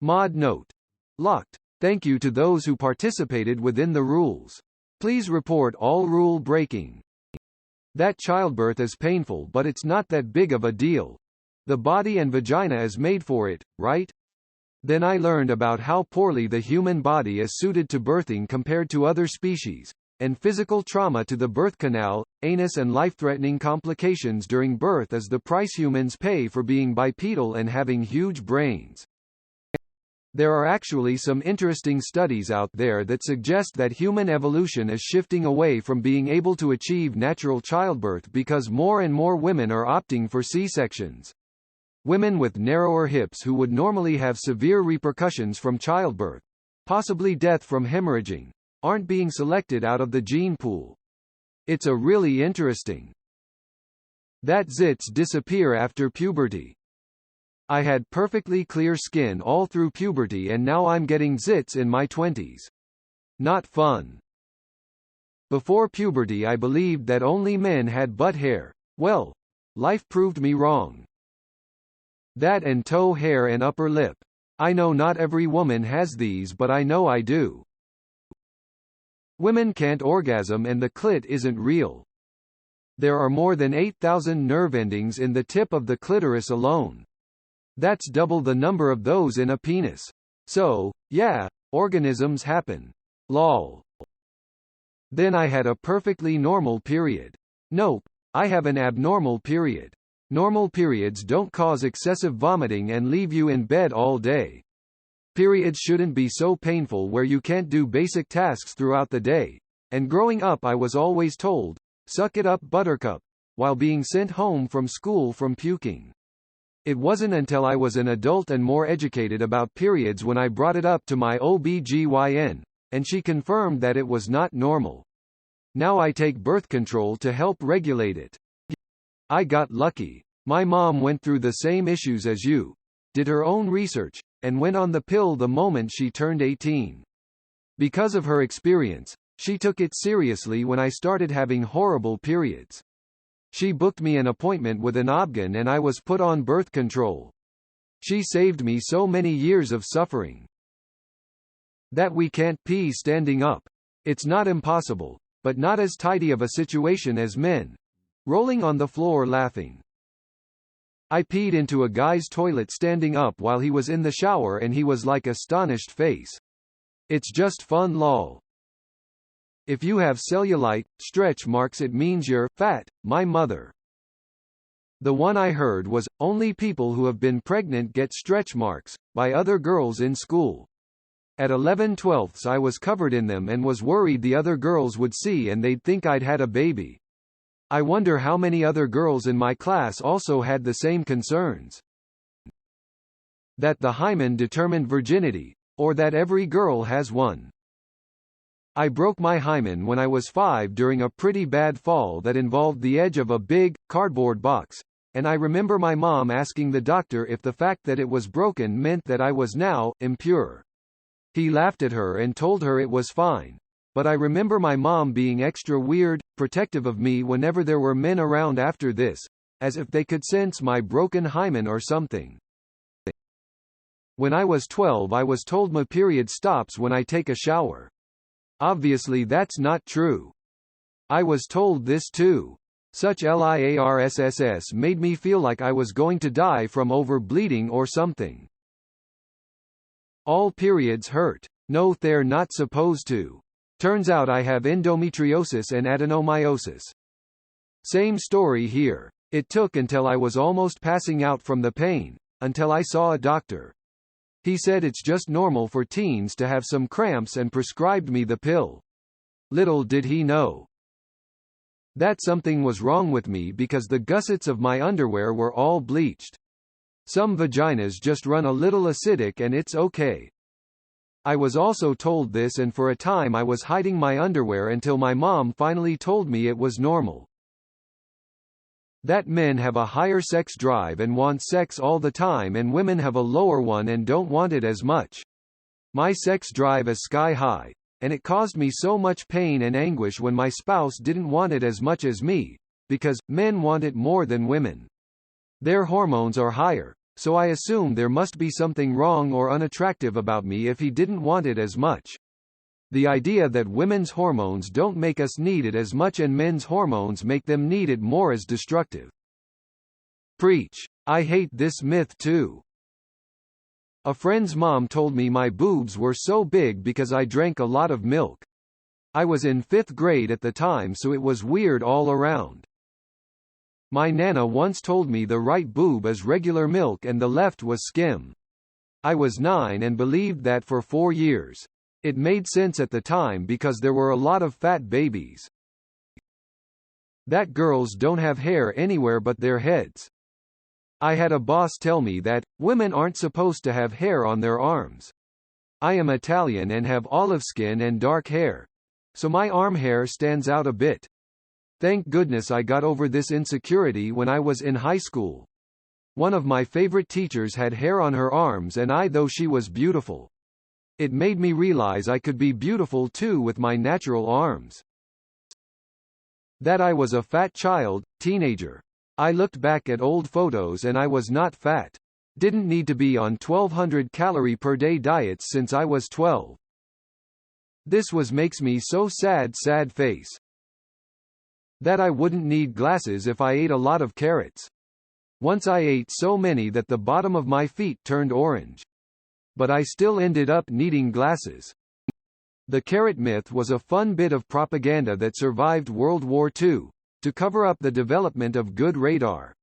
Mod note. Locked. Thank you to those who participated within the rules. Please report all rule breaking. That childbirth is painful, but it's not that big of a deal. The body and vagina is made for it, right? Then I learned about how poorly the human body is suited to birthing compared to other species, and physical trauma to the birth canal, anus and life-threatening complications during birth is the price humans pay for being bipedal and having huge brains. There are actually some interesting studies out there that suggest that human evolution is shifting away from being able to achieve natural childbirth because more and more women are opting for C-sections. Women with narrower hips who would normally have severe repercussions from childbirth, possibly death from hemorrhaging, aren't being selected out of the gene pool. It's a really interesting. That zits disappear after puberty. I had perfectly clear skin all through puberty and now I'm getting zits in my 20s. Not fun. Before puberty I believed that only men had butt hair. Well, life proved me wrong. That and toe hair and upper lip. I know not every woman has these, but I know I do. Women can't orgasm and the clit isn't real. There are more than 8,000 nerve endings in the tip of the clitoris alone. That's double the number of those in a penis. So, yeah, organisms happen. Lol. Then I had a perfectly normal period. Nope, I have an abnormal period. Normal periods don't cause excessive vomiting and leave you in bed all day. Periods shouldn't be so painful where you can't do basic tasks throughout the day. And growing up I was always told, "Suck it up, buttercup," while being sent home from school from puking. It wasn't until I was an adult and more educated about periods when I brought it up to my OBGYN, and she confirmed that it was not normal. Now I take birth control to help regulate it. I got lucky. My mom went through the same issues as you, did her own research, and went on the pill the moment she turned 18. Because of her experience, she took it seriously when I started having horrible periods. She booked me an appointment with an obgyn and I was put on birth control. She saved me so many years of suffering. That we can't pee standing up. It's not impossible, but not as tidy of a situation as men. Rolling on the floor laughing. I peed into a guy's toilet standing up while he was in the shower and he was like astonished face. It's just fun lol. If you have cellulite, stretch marks it means you're fat, my mother. The one I heard was, only people who have been pregnant get stretch marks, by other girls in school. At 11/12 I was covered in them and was worried the other girls would see and they'd think I'd had a baby. I wonder how many other girls in my class also had the same concerns. That the hymen determined virginity, or that every girl has one. I broke my hymen when I was 5 during a pretty bad fall that involved the edge of a big, cardboard box, and I remember my mom asking the doctor if the fact that it was broken meant that I was now impure. He laughed at her and told her it was fine, but I remember my mom being extra weird, protective of me whenever there were men around after this, as if they could sense my broken hymen or something. When I was 12 I was told my period stops when I take a shower. Obviously that's not true. I was told this too. Such liarss made me feel like I was going to die from overbleeding or something. All periods hurt. No, they're not supposed to. Turns out I have endometriosis and adenomyosis. Same story here. It took until I was almost passing out from the pain, until I saw a doctor. He said it's just normal for teens to have some cramps and prescribed me the pill. Little did he know that something was wrong with me because the gussets of my underwear were all bleached. Some vaginas just run a little acidic and it's okay. I was also told this and for a time I was hiding my underwear until my mom finally told me it was normal. That men have a higher sex drive and want sex all the time and women have a lower one and don't want it as much. My sex drive is sky high, and it caused me so much pain and anguish when my spouse didn't want it as much as me, because men want it more than women. Their hormones are higher, so I assumed there must be something wrong or unattractive about me if he didn't want it as much. The idea that women's hormones don't make us need it as much and men's hormones make them need it more is destructive. Preach. I hate this myth too. A friend's mom told me my boobs were so big because I drank a lot of milk. I was in 5th grade at the time, so it was weird all around. My nana once told me the right boob is regular milk and the left was skim. I was 9 and believed that for 4 years. It made sense at the time because there were a lot of fat babies. That girls don't have hair anywhere but their heads. I had a boss tell me that women aren't supposed to have hair on their arms. I am Italian and have olive skin and dark hair, so my arm hair stands out a bit. Thank goodness I got over this insecurity when I was in high school. One of my favorite teachers had hair on her arms and though she was beautiful. It made me realize I could be beautiful too with my natural arms. That I was a fat child, teenager. I looked back at old photos and I was not fat. Didn't need to be on 1200 calorie per day diets since I was 12. This makes me so sad face. That I wouldn't need glasses if I ate a lot of carrots. Once I ate so many that the bottom of my feet turned orange. But I still ended up needing glasses. The carrot myth was a fun bit of propaganda that survived World War II, to cover up the development of good radar.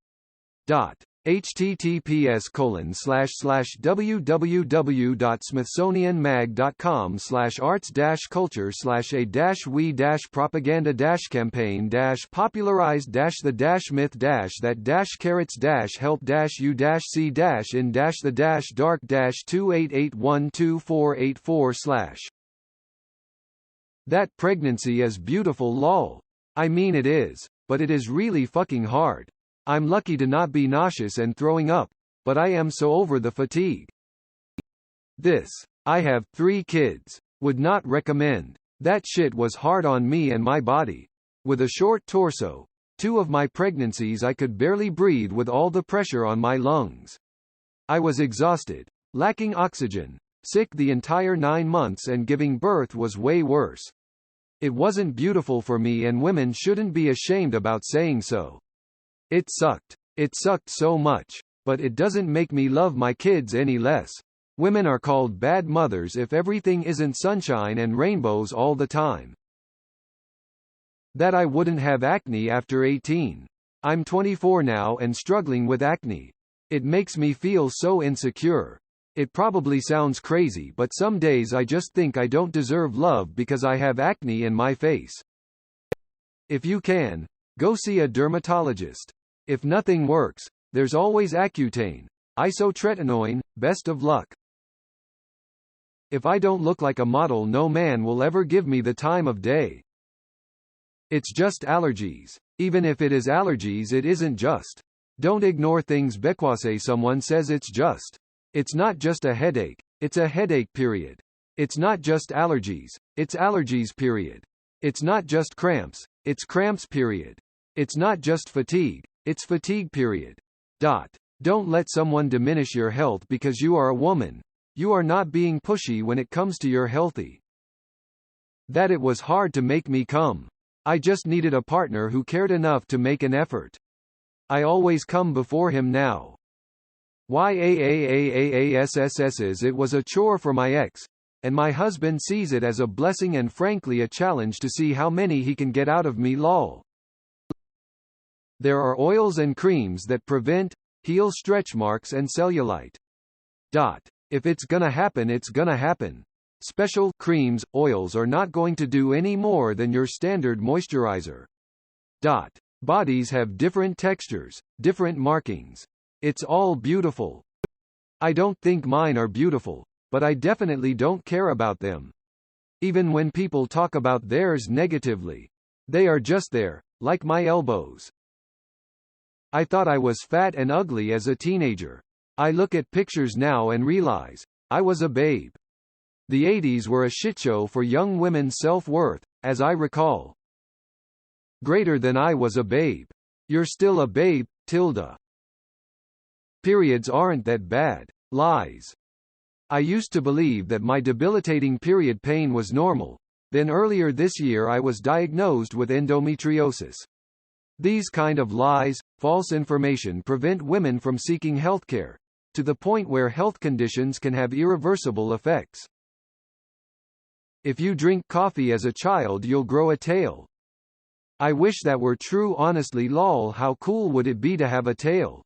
https://www.smithsonianmag.com/arts-culture/a-we-propaganda-campaign-popularized the myth that carrots help you see in the dark 28812484/ That pregnancy is beautiful lol. I mean it is, but it is really fucking hard. I'm lucky to not be nauseous and throwing up, but I am so over the fatigue. I have 3 kids. Would not recommend. That shit was hard on me and my body. With a short torso, 2 of my pregnancies I could barely breathe with all the pressure on my lungs. I was exhausted, lacking oxygen, sick the entire 9 months, and giving birth was way worse. It wasn't beautiful for me, and women shouldn't be ashamed about saying so. It sucked. It sucked so much. But it doesn't make me love my kids any less. Women are called bad mothers if everything isn't sunshine and rainbows all the time. That I wouldn't have acne after 18. I'm 24 now and struggling with acne. It makes me feel so insecure. It probably sounds crazy, but some days I just think I don't deserve love because I have acne in my face. If you can, go see a dermatologist. If nothing works, there's always Accutane. Isotretinoin, best of luck. If I don't look like a model, no man will ever give me the time of day. It's just allergies. Even if it is allergies, it isn't just. Don't ignore things because someone says it's just. It's not just a headache, it's a headache period. It's not just allergies, it's allergies period. It's not just cramps, it's cramps period. It's not just fatigue, it's fatigue period. Don't let someone diminish your health because you are a woman. You are not being pushy when it comes to your healthy. That it was hard to make me come. I just needed a partner who cared enough to make an effort. I always come before him now. YAAAAASSS. It was a chore for my ex, and my husband sees it as a blessing and frankly a challenge to see how many he can get out of me lol. There are oils and creams that prevent, heal stretch marks and cellulite. If it's gonna happen, it's gonna happen. Special creams, oils are not going to do any more than your standard moisturizer. Bodies have different textures, different markings. It's all beautiful. I don't think mine are beautiful, but I definitely don't care about them. Even when people talk about theirs negatively, they are just there, like my elbows. I thought I was fat and ugly as a teenager. I look at pictures now and realize, I was a babe. The 80s were a shitshow for young women's self-worth, as I recall. Greater than I was a babe. You're still a babe, tilde. Periods aren't that bad. Lies. I used to believe that my debilitating period pain was normal. Then earlier this year I was diagnosed with endometriosis. These kind of lies, false information prevent women from seeking healthcare, to the point where health conditions can have irreversible effects. If you drink coffee as a child you'll grow a tail. I wish that were true. Honestly lol, how cool would it be to have a tail?